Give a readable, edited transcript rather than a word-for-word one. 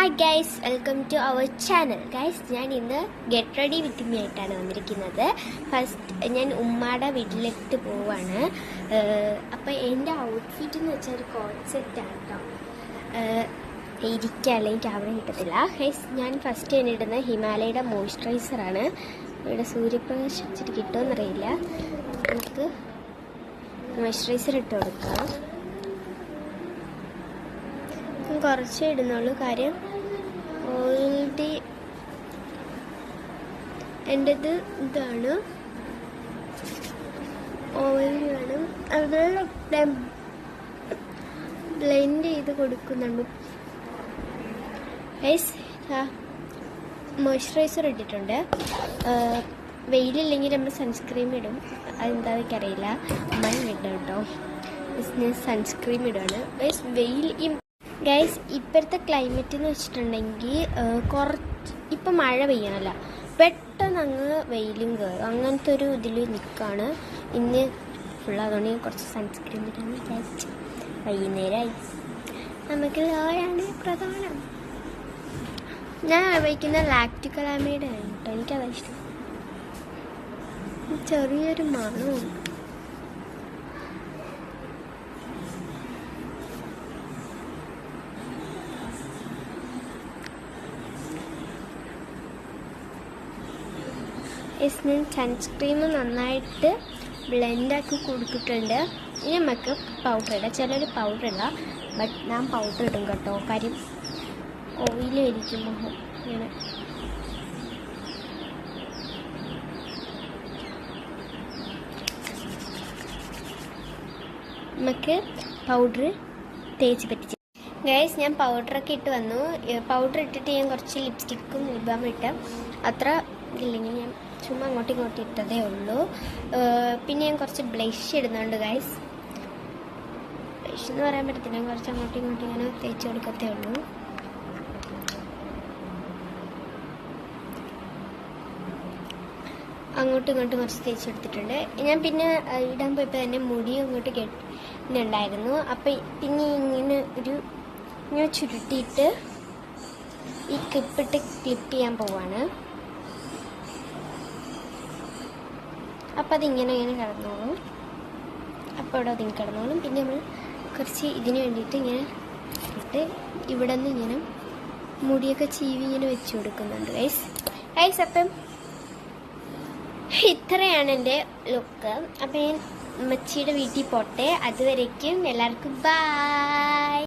Hi guys, welcome to our channel. Guys, ഞാൻ ഇന്ന് get ready with me ആയിട്ടാണ് വന്നിരിക്കുന്നത്. ഫസ്റ്റ് ഞാൻ ഉമ്മയുടെ വീട്ടിലേക്ക് പോവാണ്. അപ്പോൾ എൻ്റെ ഔട്ട്ഫിറ്റ് എന്ന് വെച്ചാൽ ഒരു കോൺസെപ്റ്റാണ് കേട്ടോ. ഇരിക്കുക അല്ലെങ്കിൽ അവിടെ കിട്ടത്തില്ല. ഗൈസ്, ഞാൻ ഫസ്റ്റ് തന്നെ ഇടുന്ന ഹിമാലയയുടെ മോയ്സ്ചറൈസറാണ്. ഇവിടെ സൂര്യപ്രകാശം വെച്ചിട്ട് കിട്ടുമെന്നറിയില്ല. നമുക്ക് മോയ്സ്ചറൈസർ ഇട്ട് കൊടുക്കാം. കുറച്ചേ ഇടുന്നുള്ളൂ, കാര്യം ഓൾറെഡി എൻ്റെത് ഇതാണ്. ഓയിൽ വേണം, അതുപോലെ ബ്ലെൻഡ് ചെയ്ത് കൊടുക്കുന്നുണ്ട്. മോയ്സ്ചറൈസർ ഇട്ടിട്ടുണ്ട്. വെയിലില്ലെങ്കിൽ നമ്മൾ സൺസ്ക്രീം ഇടും. അതെന്താ എനിക്കറിയില്ല, മഴ ഇടും കേട്ടോ. ഞാൻ സൺസ്ക്രീം ഇടുകയാണ്. ഗൈസ്, ഇപ്പോഴത്തെ ക്ലൈമറ്റ് എന്ന് വെച്ചിട്ടുണ്ടെങ്കിൽ ഇപ്പം മഴ പെയ്യണമല്ല, പെട്ടെന്ന് അങ്ങ് വെയിലും കയറും. അങ്ങനത്തെ ഒരു ഇതിൽ നിൽക്കുകയാണ് ഇന്ന് ഫുൾ. അതുകൊണ്ട് ഞാൻ കുറച്ച് സൺസ്ക്രീൻ ഇടാൻ വിചാരിച്ചു. വൈകുന്നേരമായി, നമുക്ക് ലോയാണ് പ്രധാനം. ഞാൻ ഉപയോഗിക്കുന്ന ലാക്റ്റിക്കലാമയുടെ ആണ് കേട്ടോ. എനിക്കതാ ഇഷ്ടം. ചെറിയൊരു മണമുണ്ട്. ഞാൻ സൺസ്ക്രീം നന്നായിട്ട് ബ്ലെൻഡാക്കി കൊടുത്തിട്ടുണ്ട്. ഇനി നമുക്ക് പൗഡർ ഇടാം. ചിലർ പൗഡർ ഇടാം, ബട്ട് ഞാൻ പൗഡർ ഇടും കേട്ടോ. കാര്യം ഓയിൽ ഇരിക്കുമ്പോൾ ഇങ്ങനെ നമുക്ക് പൗഡർ തേച്ച് പറ്റിച്ച്. ഗൈസ്, ഞാൻ പൗഡറൊക്കെ ഇട്ട് വന്നു. പൗഡർ ഇട്ടിട്ട് ഞാൻ കുറച്ച് ലിപ്സ്റ്റിക്കും ലിപ് ബാമും ഇട്ട് അത്ര ഇല്ലെങ്കിൽ ഞാൻ ചുമ്മാ അങ്ങോട്ടും ഇങ്ങോട്ടും ഇട്ടതേ ഉള്ളൂ. പിന്നെ ഞാൻ കുറച്ച് ബ്ലഷ് ഇടുന്നുണ്ട് ഗൈസ്. ബ്ലഷ് എന്ന് പറയാൻ പറ്റത്തില്ല, ഞാൻ കുറച്ച് അങ്ങോട്ടും ഇങ്ങോട്ടും ഇങ്ങനെ തേച്ച് കൊടുക്കത്തേ ഉള്ളൂ. അങ്ങോട്ടും ഇങ്ങോട്ടും കുറച്ച് തേച്ച് കൊടുത്തിട്ടുണ്ട്. ഞാൻ പിന്നെ ഇടാൻ പോയപ്പോൾ തന്നെ മുടി അങ്ങോട്ട് കെട്ടുന്നുണ്ടായിരുന്നു. അപ്പം പിന്നെ ഇങ്ങനെ ചുരുട്ടിയിട്ട് ഈ ക്ലിപ്പിട്ട് ക്ലിപ്പ് ചെയ്യാൻ പോവാണ്. അപ്പം അതിങ്ങനെ കിടന്നോളും. അപ്പോൾ ഇവിടെ അതിന് കിടന്നോളും. പിന്നെ നമ്മൾ കുറച്ച് ഇതിന് വേണ്ടിയിട്ട് ഇങ്ങനെ ഇട്ട് ഇവിടെ നിന്ന് ഇങ്ങനെ മുടിയൊക്കെ ചീവി ഇങ്ങനെ വെച്ച് കൊടുക്കുന്നുണ്ട് ഗൈസ്. അപ്പം ഇത്രയാണ് എൻ്റെ ലുക്ക്. അപ്പം ഞാൻ അമ്മച്ചിയുടെ വീട്ടിൽ പോട്ടെ. അതുവരേക്കും എല്ലാവർക്കും ബൈ.